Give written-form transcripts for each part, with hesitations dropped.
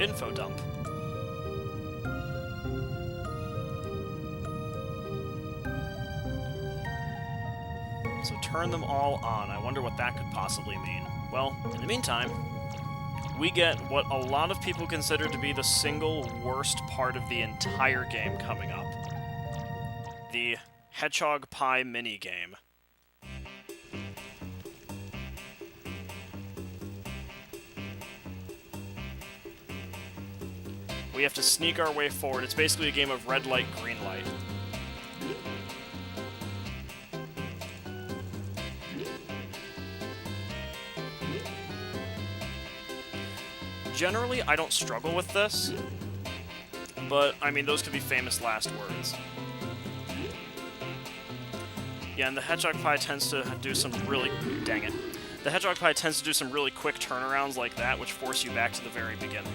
Info dump. So turn them all on. I wonder what that could possibly mean. Well, in the meantime, we get what a lot of people consider to be the single worst part of the entire game coming up. The Hedgehog Pie minigame. We have to sneak our way forward. It's basically a game of red light, green light. Generally, I don't struggle with this, but, I mean, those could be famous last words. Yeah, and the Hedgehog Pie tends to do some really... Dang it. The Hedgehog Pie tends to do some really quick turnarounds like that, which force you back to the very beginning.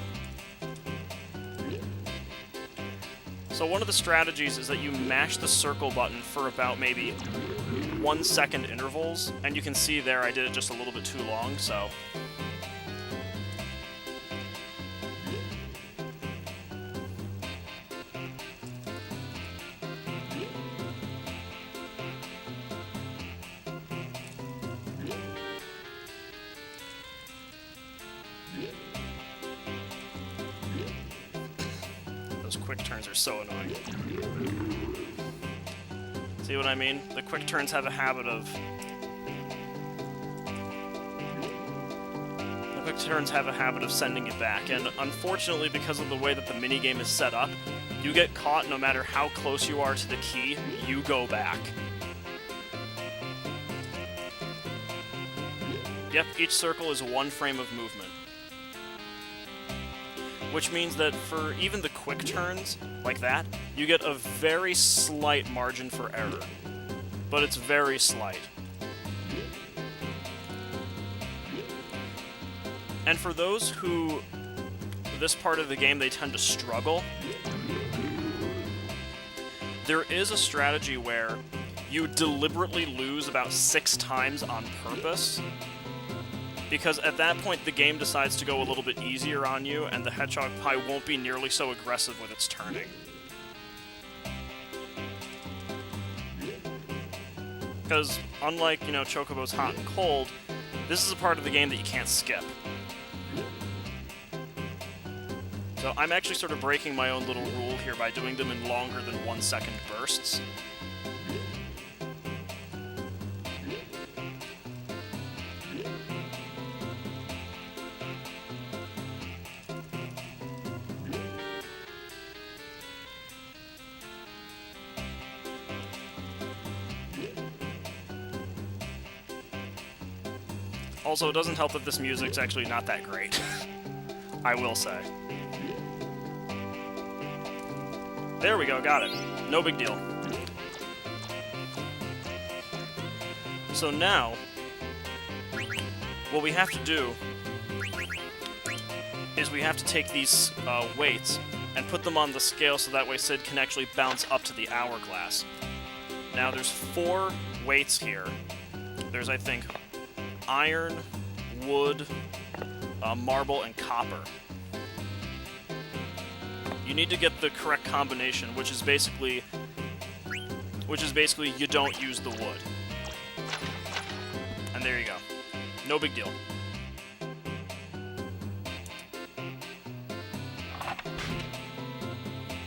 So one of the strategies is that you mash the circle button for about maybe 1 second intervals, and you can see there I did it just a little bit too long, so... Quick turns are so annoying. See what I mean? The quick turns have a habit of... sending you back, and unfortunately, because of the way that the minigame is set up, you get caught no matter how close you are to the key, you go back. Yep, each circle is 1 frame of movement. Which means that for even the quick turns, like that, you get a very slight margin for error. But it's very slight. And for those who, this part of the game, they tend to struggle, there is a strategy where you deliberately lose about 6 times on purpose, because at that point the game decides to go a little bit easier on you, and the Hedgehog Pie won't be nearly so aggressive with its turning. Because, unlike, you know, Chocobo's Hot and Cold, this is a part of the game that you can't skip. So I'm actually sort of breaking my own little rule here by doing them in longer than 1 second bursts. Also, it doesn't help that this music's actually not that great. I will say. There we go, got it. No big deal. So now, what we have to do is we have to take these weights and put them on the scale so that way Sid can actually bounce up to the hourglass. Now, there's 4 weights here. There's, I think, iron, wood, marble, and copper. You need to get the correct combination, which is basically you don't use the wood. And there you go. No big deal.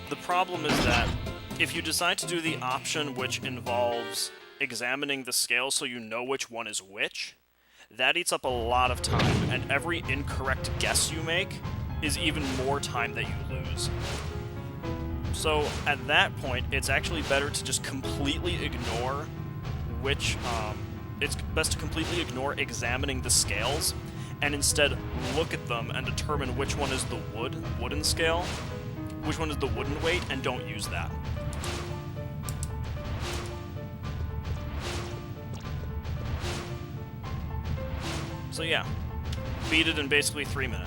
The problem is that if you decide to do the option which involves examining the scale so you know which one is which, that eats up a lot of time, and every incorrect guess you make is even more time that you lose. So, at that point, it's actually better to just completely ignore it's best to completely ignore examining the scales, and instead look at them and determine which one is the wooden scale, which one is the wooden weight, and don't use that. So yeah, beat it in basically 3 minutes.